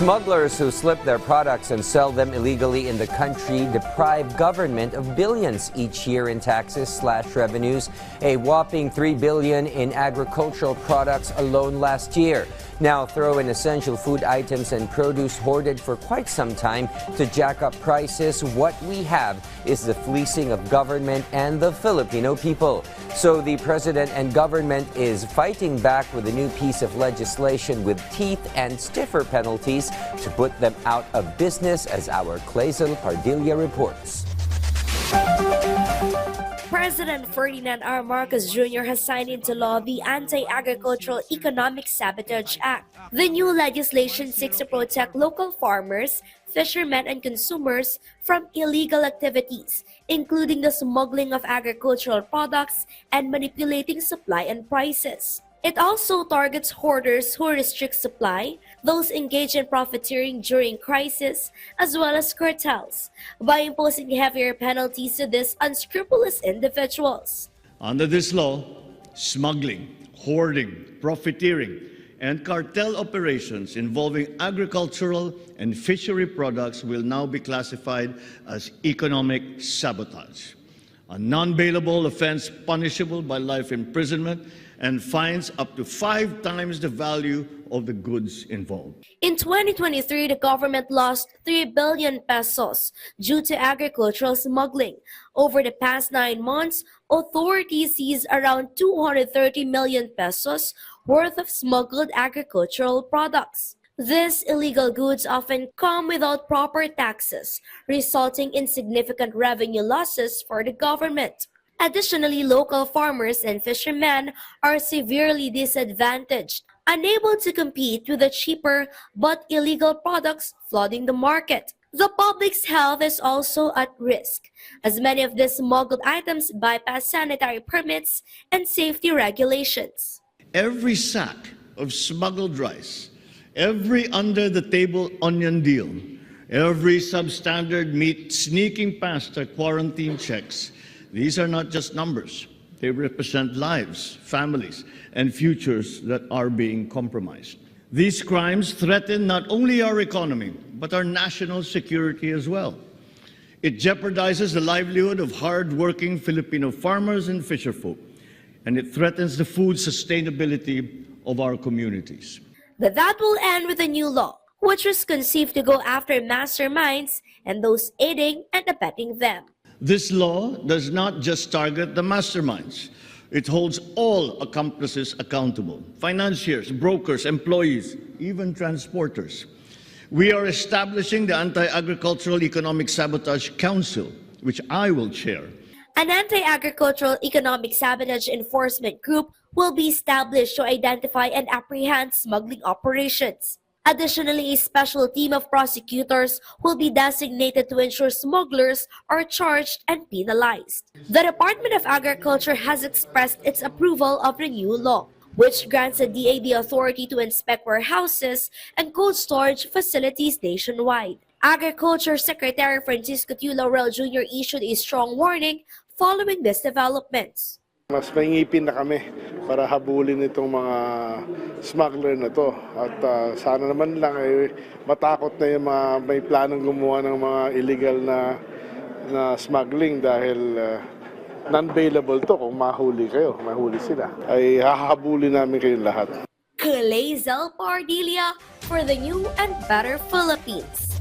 Smugglers who slip their products and sell them illegally in the country deprive government of billions each year in taxes/revenues, a whopping $3 billion in agricultural products alone last year. Now throw in essential food items and produce hoarded for quite some time to jack up prices. What we have is the fleecing of government and the Filipino people. So the president and government is fighting back with a new piece of legislation with teeth and stiffer penalties to put them out of business, as our Clazel Pardilla reports. President Ferdinand R. Marcos Jr. has signed into law the Anti-Agricultural Economic Sabotage Act. The new legislation seeks to protect local farmers, fishermen, and consumers from illegal activities, including the smuggling of agricultural products and manipulating supply and prices. It also targets hoarders who restrict supply, those engaged in profiteering during crisis, as well as cartels, by imposing heavier penalties to these unscrupulous individuals. Under this law, smuggling, hoarding, profiteering, and cartel operations involving agricultural and fishery products will now be classified as economic sabotage, a non-bailable offense punishable by life imprisonment and fines up to 5 times the value of the goods involved. In 2023, the government lost 3 billion pesos due to agricultural smuggling. Over the past 9 months, authorities seized around 230 million pesos worth of smuggled agricultural products. These illegal goods often come without proper taxes, resulting in significant revenue losses for the government. Additionally, local farmers and fishermen are severely disadvantaged, unable to compete with the cheaper but illegal products flooding the market. The public's health is also at risk, as many of these smuggled items bypass sanitary permits and safety regulations. Every sack of smuggled rice, every under-the-table onion deal, every substandard meat sneaking past our quarantine checks, these are not just numbers. They represent lives, families, and futures that are being compromised. These crimes threaten not only our economy, but our national security as well. It jeopardizes the livelihood of hard-working Filipino farmers and fisherfolk, and it threatens the food sustainability of our communities. But that will end with a new law, which was conceived to go after masterminds and those aiding and abetting them. This law does not just target the masterminds. It holds all accomplices accountable: financiers, brokers, employees, even transporters. We are establishing the Anti-Agricultural Economic Sabotage Council, which I will chair. An Anti-Agricultural Economic Sabotage Enforcement Group will be established to identify and apprehend smuggling operations. Additionally, a special team of prosecutors will be designated to ensure smugglers are charged and penalized. The Department of Agriculture has expressed its approval of the new law, which grants the DA the authority to inspect warehouses and cold storage facilities nationwide. Agriculture Secretary Francisco T. Laurel Jr. issued a strong warning following these developments. Mas maingipin na kami para habulin itong mga smuggler na to. At sana naman lang matakot na yung mga may planong gumawa ng mga illegal na smuggling dahil non-bailable to. Kung mahuli sila, ay hahabulin namin kayong lahat. Clazel Pardilla for the New and Better Philippines.